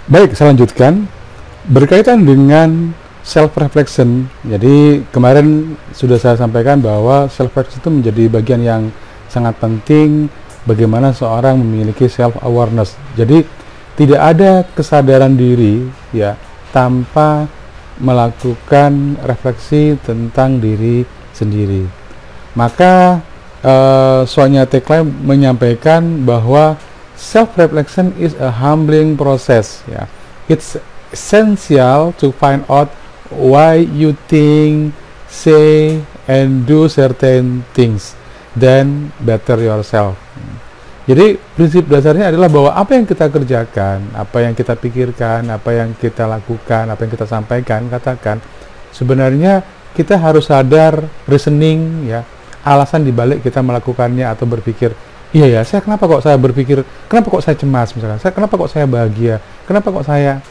Baik, saya lanjutkan. Berkaitan dengan self-reflection, jadi kemarin sudah saya sampaikan bahwa self-reflection itu menjadi bagian yang sangat penting bagaimana seorang memiliki self-awareness. Jadi tidak ada kesadaran diri ya tanpa melakukan refleksi tentang diri sendiri. Maka Sonia Teckley menyampaikan bahwa self-reflection is a humbling process. Ya, it's essential to find out why you think, say, and do certain things, then better yourself. Jadi prinsip dasarnya adalah bahwa apa yang kita kerjakan, apa yang kita pikirkan, apa yang kita lakukan, apa yang kita sampaikan, katakan, sebenarnya kita harus sadar reasoning ya, alasan dibalik kita melakukannya atau berpikir, iya ya, saya kenapa kok saya berpikir, kenapa kok saya cemas misalkan, kenapa kok saya bahagia, kenapa kok saya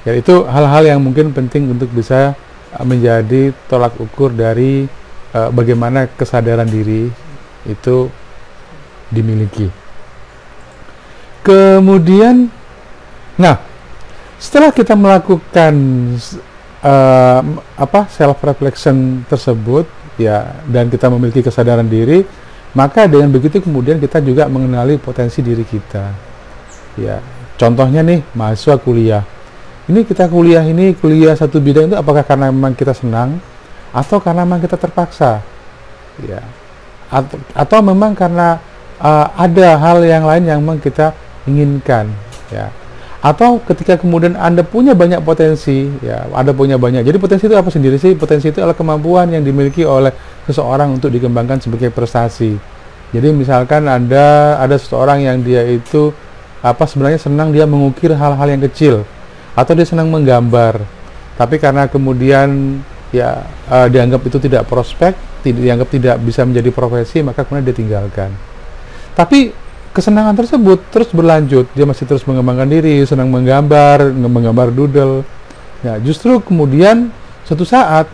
ya itu hal-hal yang mungkin penting untuk bisa menjadi tolak ukur dari bagaimana kesadaran diri itu dimiliki. Kemudian, nah setelah kita melakukan self reflection tersebut ya, dan kita memiliki kesadaran diri, maka dengan begitu kemudian kita juga mengenali potensi diri kita. Ya, contohnya nih mahasiswa kuliah. Ini kita kuliah satu bidang itu apakah karena memang kita senang atau karena memang kita terpaksa? Ya. Atau memang karena ada hal yang lain yang memang kita inginkan, ya. Atau ketika kemudian Anda punya banyak potensi, ya, Anda punya banyak. Jadi potensi itu apa sendiri sih? Potensi itu adalah kemampuan yang dimiliki oleh seseorang untuk dikembangkan sebagai prestasi. Jadi misalkan ada seseorang yang dia itu sebenarnya senang dia mengukir hal-hal yang kecil, atau dia senang menggambar, tapi karena kemudian ya dianggap itu tidak prospek, dianggap tidak bisa menjadi profesi, maka kemudian dia tinggalkan. Tapi kesenangan tersebut terus berlanjut, dia masih terus mengembangkan diri, senang menggambar doodle. Ya, justru kemudian suatu saat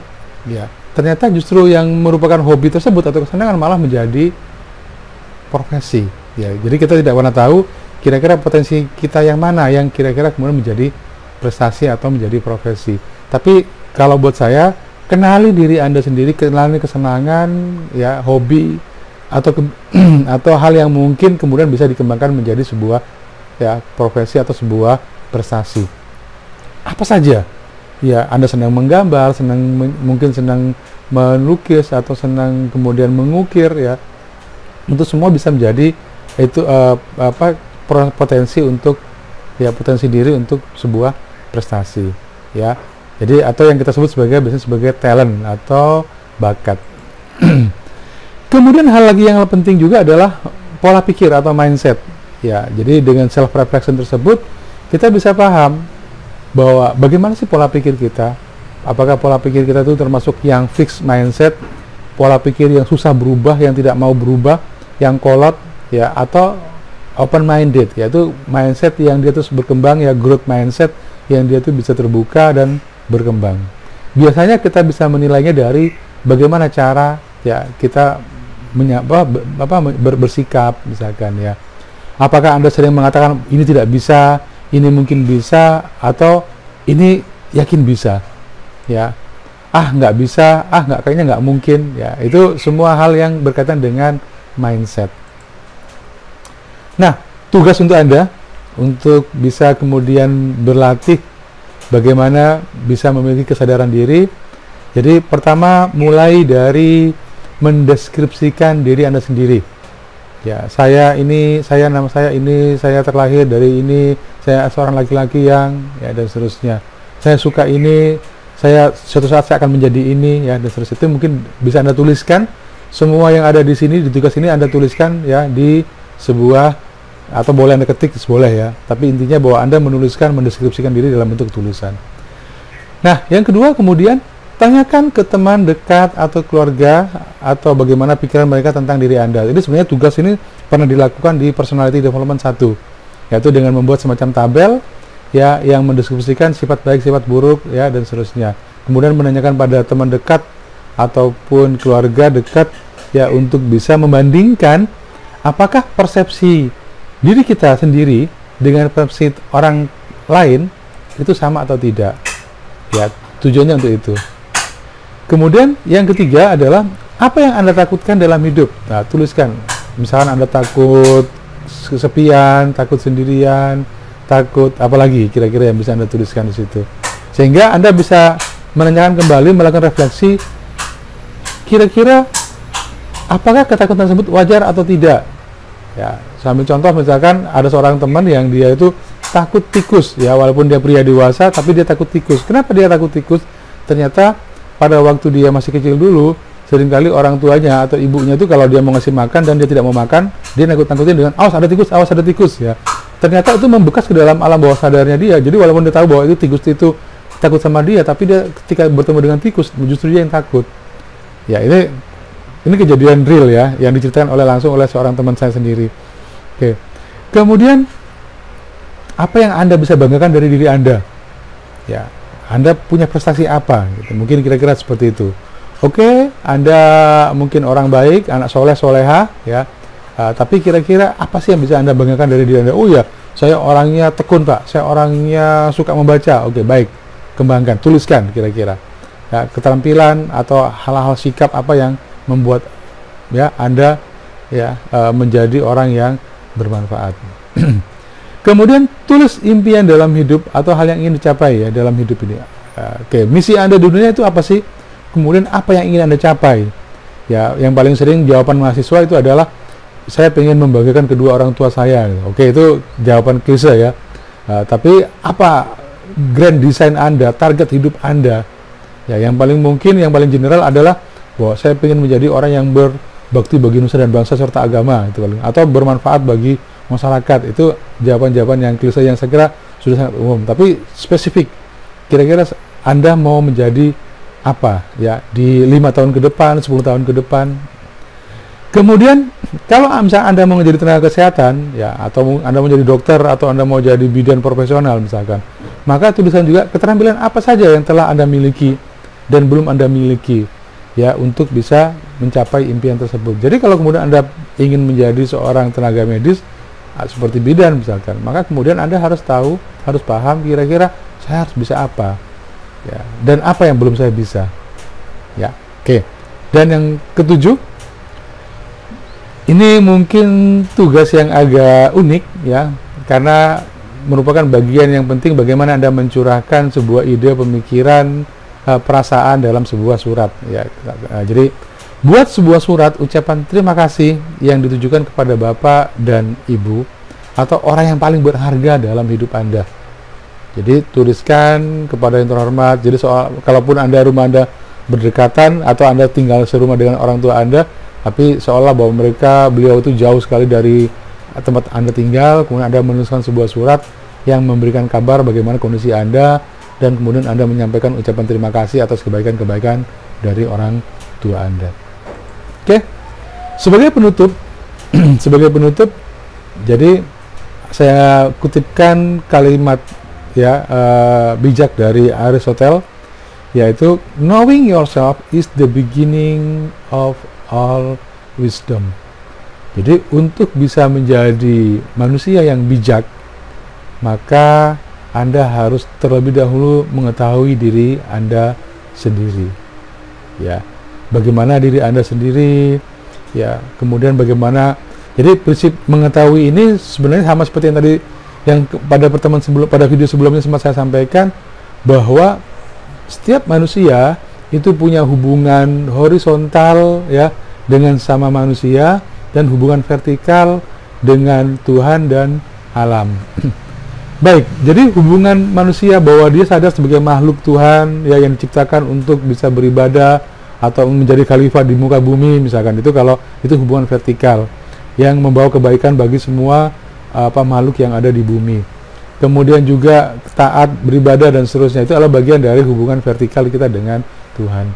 ya ternyata justru yang merupakan hobi tersebut atau kesenangan malah menjadi profesi. Ya, jadi kita tidak pernah tahu kira-kira potensi kita yang mana yang kira-kira kemudian menjadi prestasi atau menjadi profesi. Tapi kalau buat saya, kenali diri Anda sendiri, kenali kesenangan, ya, hobi atau hal yang mungkin kemudian bisa dikembangkan menjadi sebuah ya profesi atau sebuah prestasi. Apa saja? Ya, Anda senang menggambar, mungkin senang melukis atau senang kemudian mengukir, ya. Itu semua bisa menjadi itu potensi untuk ya potensi diri untuk sebuah prestasi, ya. Jadi atau yang kita sebut sebagai talent atau bakat. Kemudian hal lagi yang penting juga adalah pola pikir atau mindset, ya. Jadi dengan self reflection tersebut kita bisa paham bahwa bagaimana sih pola pikir kita. Apakah pola pikir kita itu termasuk yang fixed mindset, pola pikir yang susah berubah, yang tidak mau berubah, yang kolot, ya, atau open minded, yaitu mindset yang dia terus berkembang, ya, growth mindset yang dia tuh bisa terbuka dan berkembang. Biasanya kita bisa menilainya dari bagaimana cara ya kita bersikap, misalkan, ya. Apakah Anda sering mengatakan ini tidak bisa, ini mungkin bisa, atau ini yakin bisa, ya. Nggak bisa, kayaknya nggak mungkin, ya. Itu semua hal yang berkaitan dengan mindset. Nah, tugas untuk Anda untuk bisa kemudian berlatih bagaimana bisa memiliki kesadaran diri. Jadi pertama, mulai dari mendeskripsikan diri Anda sendiri. Ya, nama saya ini, saya terlahir dari ini, saya seorang laki-laki yang, ya, dan seterusnya. Saya suka ini, suatu saat saya akan menjadi ini, ya, dan seterusnya. Itu mungkin bisa Anda tuliskan. Semua yang ada di sini, di tugas ini Anda tuliskan, ya, di sebuah, atau boleh Anda ketik, boleh, ya. Tapi intinya bahwa Anda mendeskripsikan diri dalam bentuk tulisan. Nah, yang kedua kemudian tanyakan ke teman dekat atau keluarga atau bagaimana pikiran mereka tentang diri Anda. Jadi sebenarnya tugas ini pernah dilakukan di Personality Development 1, yaitu dengan membuat semacam tabel, ya, yang mendeskripsikan sifat baik, sifat buruk, ya, dan seterusnya. Kemudian menanyakan pada teman dekat ataupun keluarga dekat, ya, untuk bisa membandingkan apakah persepsi diri kita sendiri dengan persepsi orang lain itu sama atau tidak. Ya, tujuannya untuk itu. Kemudian yang ketiga adalah apa yang Anda takutkan dalam hidup. Nah, tuliskan. Misalkan Anda takut kesepian, takut sendirian, takut apalagi kira-kira yang bisa Anda tuliskan di situ. Sehingga Anda bisa menanyakan kembali, melakukan refleksi, kira-kira apakah ketakutan tersebut wajar atau tidak. Ya, sambil contoh misalkan ada seorang teman yang dia itu takut tikus, ya walaupun dia pria dewasa tapi dia takut tikus. Kenapa dia takut tikus? Ternyata pada waktu dia masih kecil dulu, seringkali orang tuanya atau ibunya itu kalau dia mau ngasih makan dan dia tidak mau makan, dia nakut-nakutin dengan awas ada tikus ya. Ternyata itu membekas ke dalam alam bawah sadarnya dia. Jadi walaupun dia tahu bahwa itu tikus itu takut sama dia, tapi dia ketika bertemu dengan tikus justru dia yang takut. Ya, ini kejadian real ya, yang diceritakan langsung oleh seorang teman saya sendiri. Oke. Kemudian apa yang Anda bisa banggakan dari diri Anda? Ya, Anda punya prestasi apa? Gitu. Mungkin kira-kira seperti itu. Oke, Anda mungkin orang baik, anak soleh soleha, ya. Tapi kira-kira apa sih yang bisa Anda banggakan dari diri Anda? Oh ya, saya orangnya tekun Pak, saya orangnya suka membaca. Oke, baik, kembangkan, tuliskan kira-kira. Ya, keterampilan atau hal-hal sikap apa yang membuat ya Anda ya menjadi orang yang bermanfaat. Kemudian tulis impian dalam hidup atau hal yang ingin dicapai ya dalam hidup ini. Oke, misi Anda di dunia itu apa sih? Kemudian apa yang ingin Anda capai? Ya, yang paling sering jawaban mahasiswa itu adalah saya ingin membahagiakan kedua orang tua saya. Oke, itu jawaban klise ya. Tapi apa grand design Anda, target hidup Anda? Ya, yang paling mungkin, yang paling general adalah bahwa saya ingin menjadi orang yang berbakti bagi nusa dan bangsa serta agama itu paling, atau bermanfaat bagi masyarakat. Itu jawaban-jawaban yang klise yang saya kira sudah sangat umum, tapi spesifik. Kira-kira Anda mau menjadi apa ya di 5 tahun ke depan, 10 tahun ke depan. Kemudian kalau misalnya Anda mau menjadi tenaga kesehatan ya, atau Anda mau jadi dokter, atau Anda mau jadi bidan profesional misalkan, maka tulisan juga keterampilan apa saja yang telah Anda miliki dan belum Anda miliki ya untuk bisa mencapai impian tersebut. Jadi kalau kemudian Anda ingin menjadi seorang tenaga medis seperti bidan misalkan, maka kemudian Anda harus tahu, harus paham kira-kira saya harus bisa apa ya, dan apa yang belum saya bisa ya. Oke. Dan yang ketujuh, ini mungkin tugas yang agak unik ya, karena merupakan bagian yang penting bagaimana Anda mencurahkan sebuah ide, pemikiran, perasaan dalam sebuah surat ya. Jadi buat sebuah surat ucapan terima kasih yang ditujukan kepada Bapak dan Ibu atau orang yang paling berharga dalam hidup Anda. Jadi tuliskan kepada yang terhormat. Jadi kalaupun rumah Anda berdekatan atau Anda tinggal serumah dengan orang tua Anda, tapi seolah bahwa beliau itu jauh sekali dari tempat Anda tinggal, kemudian Anda menuliskan sebuah surat yang memberikan kabar bagaimana kondisi Anda, dan kemudian Anda menyampaikan ucapan terima kasih atas kebaikan-kebaikan dari orang tua Anda. Oke, sebagai penutup, jadi saya kutipkan kalimat ya bijak dari Aristotle, yaitu knowing yourself is the beginning of all wisdom. Jadi untuk bisa menjadi manusia yang bijak, maka Anda harus terlebih dahulu mengetahui diri Anda sendiri. Ya, bagaimana diri Anda sendiri? Ya, kemudian bagaimana? Jadi prinsip mengetahui ini sebenarnya sama seperti yang tadi yang pada video sebelumnya sempat saya sampaikan, bahwa setiap manusia itu punya hubungan horizontal ya dengan sama manusia, dan hubungan vertikal dengan Tuhan dan alam. Baik, jadi hubungan manusia bahwa dia sadar sebagai makhluk Tuhan ya yang diciptakan untuk bisa beribadah atau menjadi khalifah di muka bumi misalkan, itu kalau itu hubungan vertikal yang membawa kebaikan bagi semua makhluk yang ada di bumi. Kemudian juga taat, beribadah dan seterusnya, itu adalah bagian dari hubungan vertikal kita dengan Tuhan.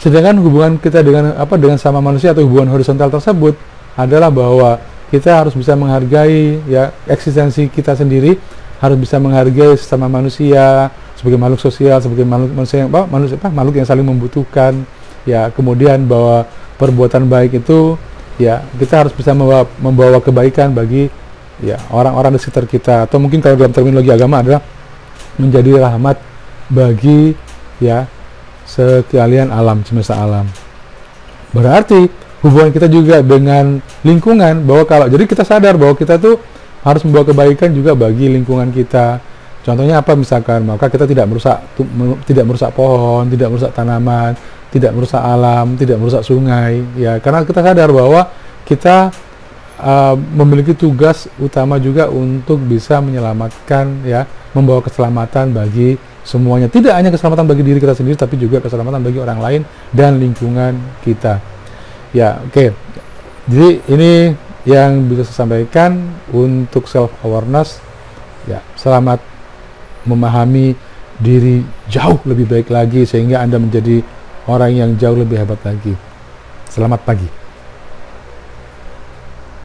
Sedangkan hubungan kita dengan sama manusia atau hubungan horizontal tersebut adalah bahwa kita harus bisa menghargai ya eksistensi kita sendiri, harus bisa menghargai sesama manusia sebagai makhluk sosial, sebagai makhluk yang saling membutuhkan ya. Kemudian bahwa perbuatan baik itu ya kita harus bisa membawa kebaikan bagi ya orang-orang di sekitar kita, atau mungkin kalau dalam terminologi agama adalah menjadi rahmat bagi ya sekalian alam, semesta alam. Berarti hubungan kita juga dengan lingkungan, bahwa kalau jadi kita sadar bahwa kita tuh harus membawa kebaikan juga bagi lingkungan kita. Contohnya apa misalkan, maka kita tidak merusak pohon, tidak merusak tanaman, tidak merusak alam, tidak merusak sungai, ya karena kita sadar bahwa kita memiliki tugas utama juga untuk bisa menyelamatkan, ya membawa keselamatan bagi semuanya. Tidak hanya keselamatan bagi diri kita sendiri, tapi juga keselamatan bagi orang lain dan lingkungan kita. Ya, oke. Jadi ini yang bisa saya sampaikan untuk self awareness. Ya, selamat memahami diri jauh lebih baik lagi sehingga Anda menjadi orang yang jauh lebih hebat lagi. Selamat pagi.